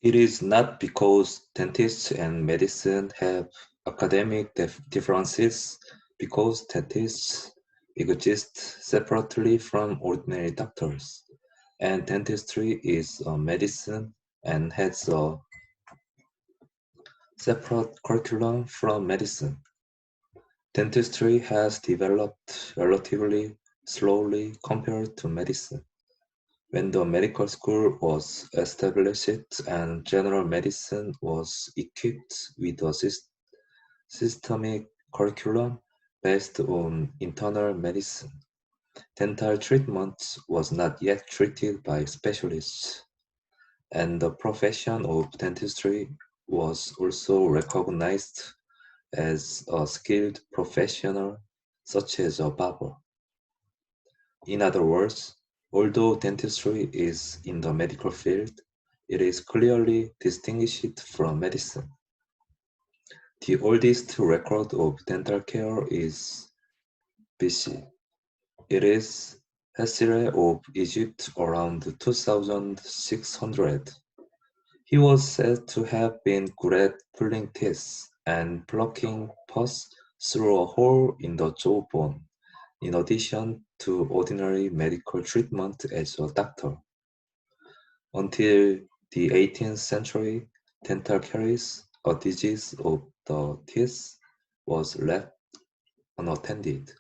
It is not because dentists and medicine have academic differences, because dentists exist separately from ordinary doctors, and dentistry is a medicine and has a separate curriculum from medicine. Dentistry has developed relatively slowly compared to medicine. When the medical school was established and general medicine was equipped with a systemic curriculum based on internal medicine, dental treatment was not yet treated by specialists, and the profession of dentistry was also recognized as a skilled professional, such as a barber. In other words, although dentistry is in the medical field, it is clearly distinguished from medicine. The oldest record of dental care is BC. It is Hesire of Egypt around 2600. He was said to have been good at pulling teeth and plucking pus through a hole in the jawbone, in addition to ordinary medical treatment as a doctor. Until the 18th century, dental caries, a disease of the teeth, was left unattended,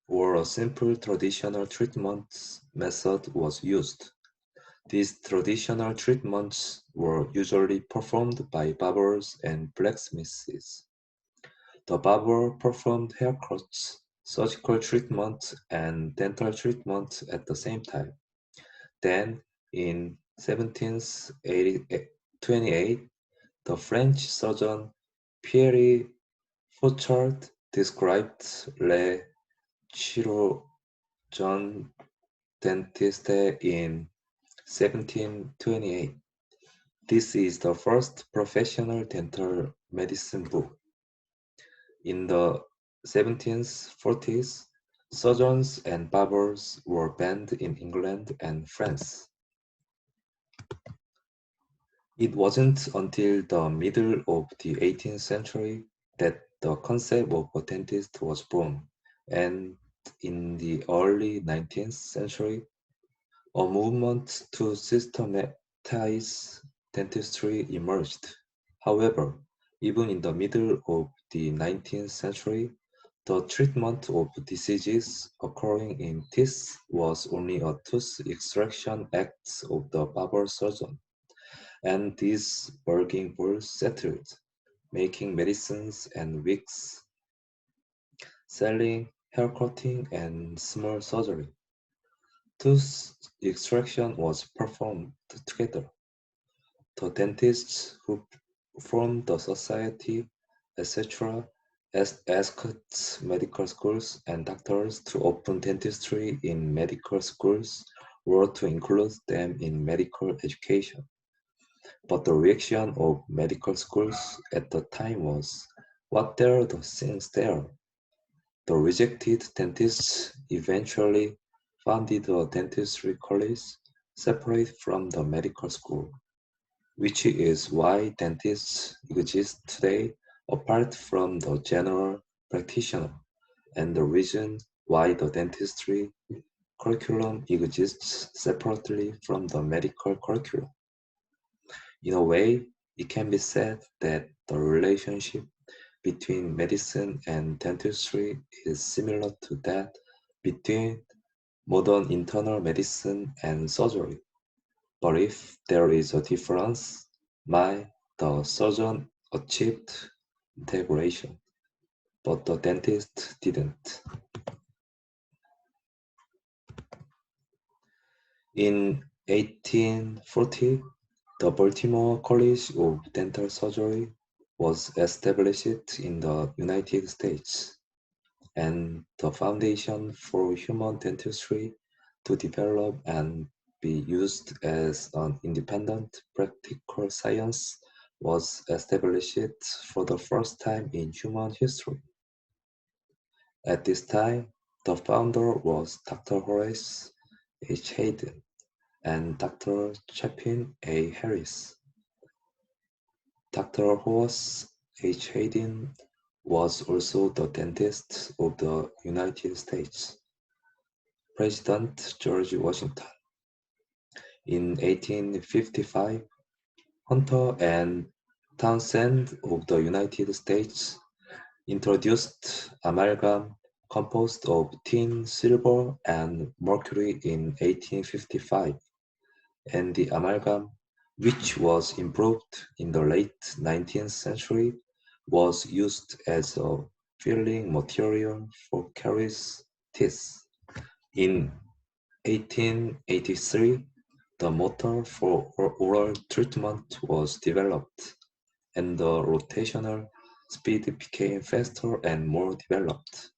or a simple traditional treatment method was used. These traditional treatments were usually performed by barbers and blacksmiths. The barber performed haircuts, surgical treatment, and dental treatment at the same time. Then, in 1728, the French surgeon Pierre Fauchard described le chirurgien dentiste in 1728. This is the first professional dental medicine book. In the 1740s, surgeons and barbers were banned in England and France. It wasn't until the middle of the 18th century that the concept of a dentist was born, and in the early 19th century, a movement to systematize dentistry emerged. However, even in the middle of the 19th century, the treatment of diseases occurring in teeth was only a tooth extraction act of the barber surgeon, and these bargaining were settled, making medicines and wigs, selling, haircutting, and small surgery. Tooth extraction was performed together. The dentists who formed the society, etc., asked medical schools and doctors to open dentistry in medical schools or to include them in medical education. But the reaction of medical schools at the time was, what are the things there? The rejected dentists eventually founded a dentistry college separate from the medical school, which is why dentists exist today apart from the general practitioner, and the reason why the dentistry curriculum exists separately from the medical curriculum. In a way, it can be said that the relationship between medicine and dentistry is similar to that between modern internal medicine and surgery. But if there is a difference, the surgeon achieved integration, but the dentist didn't. In 1840, the Baltimore College of Dental Surgery was established in the United States, and the foundation for human dentistry to develop and be used as an independent practical science was established for the first time in human history. At this time, the founder was Dr. Horace H. Hayden and Dr. Chapin A. Harris. Dr. Horace H. Hayden was also the dentist of the United States. President George Washington. In 1855, Hunter and Townsend of the United States introduced amalgam composed of tin, silver, and mercury in 1855, and the amalgam, which was improved in the late 19th century, was used as a filling material for caries teeth. In 1883, the motor for oral treatment was developed, and the rotational speed became faster and more developed.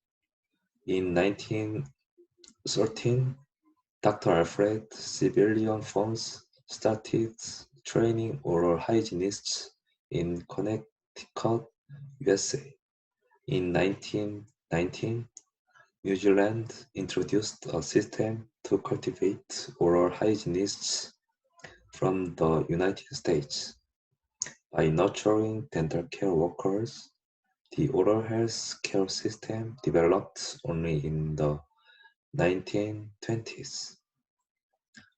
In 1913, Dr. Alfred Civilian Firms started training oral hygienists in Connecticut, USA. In 1919, New Zealand introduced a system to cultivate oral hygienists from the United States. By nurturing dental care workers, the oral health care system developed only in the 1920s.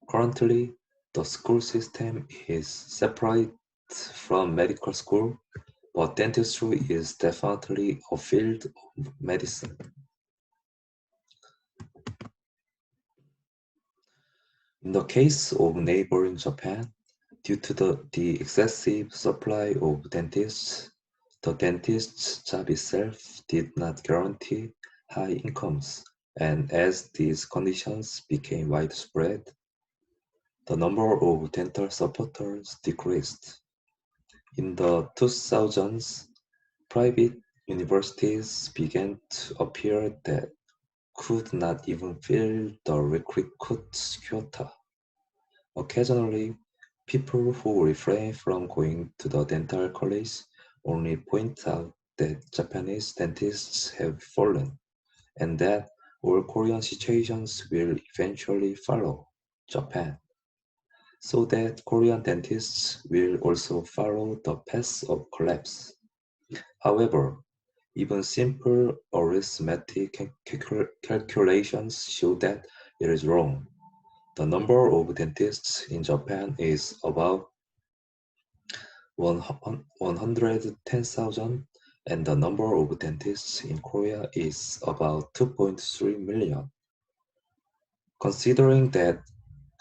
Currently, the school system is separate from medical school, but dentistry is definitely a field of medicine. In the case of neighboring Japan, due to the excessive supply of dentists, the dentist's job itself did not guarantee high incomes, and as these conditions became widespread, the number of dental supporters decreased. In the 2000s, private universities began to appear that could not even fill the recruit quota. Occasionally, people who refrain from going to the dental college only point out that Japanese dentists have fallen, and that all Korean situations will eventually follow Japan, so that Korean dentists will also follow the path of collapse. However, even simple arithmetic calculations show that it is wrong. The number of dentists in Japan is about 110,000, and the number of dentists in Korea is about 2.3 million. Considering that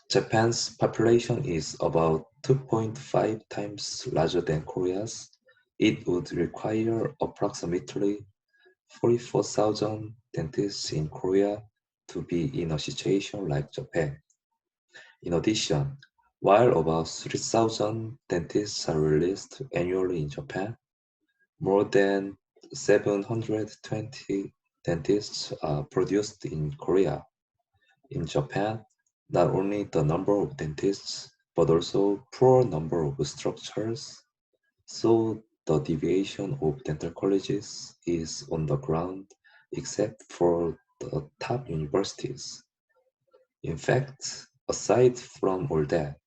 Japan's population is about 2.5 times larger than Korea's, it would require approximately 44,000 dentists in Korea to be in a situation like Japan. In addition, while about 3,000 dentists are released annually in Japan, more than 720 dentists are produced in Korea. In Japan, not only the number of dentists, but also poor number of structures, so the deviation of dental colleges is on the ground except for the top universities. In fact, aside from all that,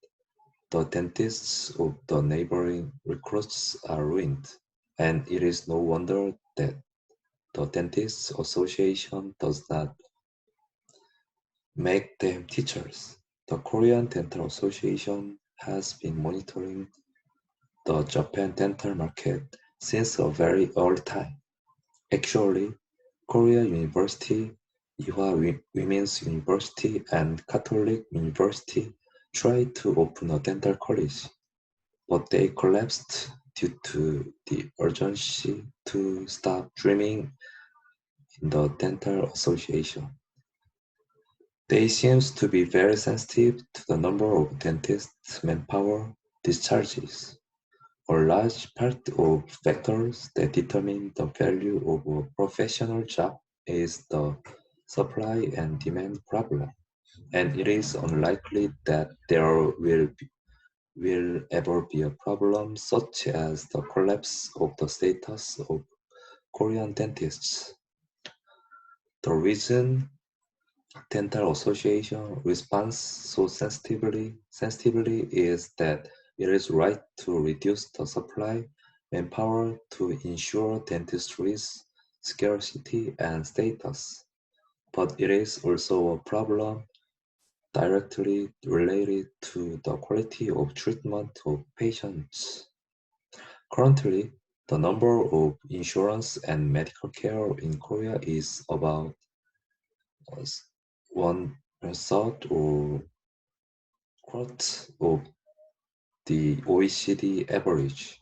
the dentists of the neighboring recruits are ruined, and it is no wonder that the Dentists Association does not make them teachers. The Korean Dental Association has been monitoring the Japan dental market since a very early time. Actually, Korea University, Ewha Women's University, and Catholic University tried to open a dental college, but they collapsed due to the urgency to stop dreaming in the Dental Association. They seems to be very sensitive to the number of dentist manpower discharges. A large part of factors that determine the value of a professional job is the supply and demand problem, and it is unlikely that there will ever be a problem such as the collapse of the status of Korean dentists. The reason Dental Association responds so sensitively is that it is right to reduce the supply manpower to ensure dentistry's scarcity and status, but it is also a problem directly related to the quality of treatment of patients. Currently, the number of insurance and medical care in Korea is about uh, one third or quarter of the OECD average.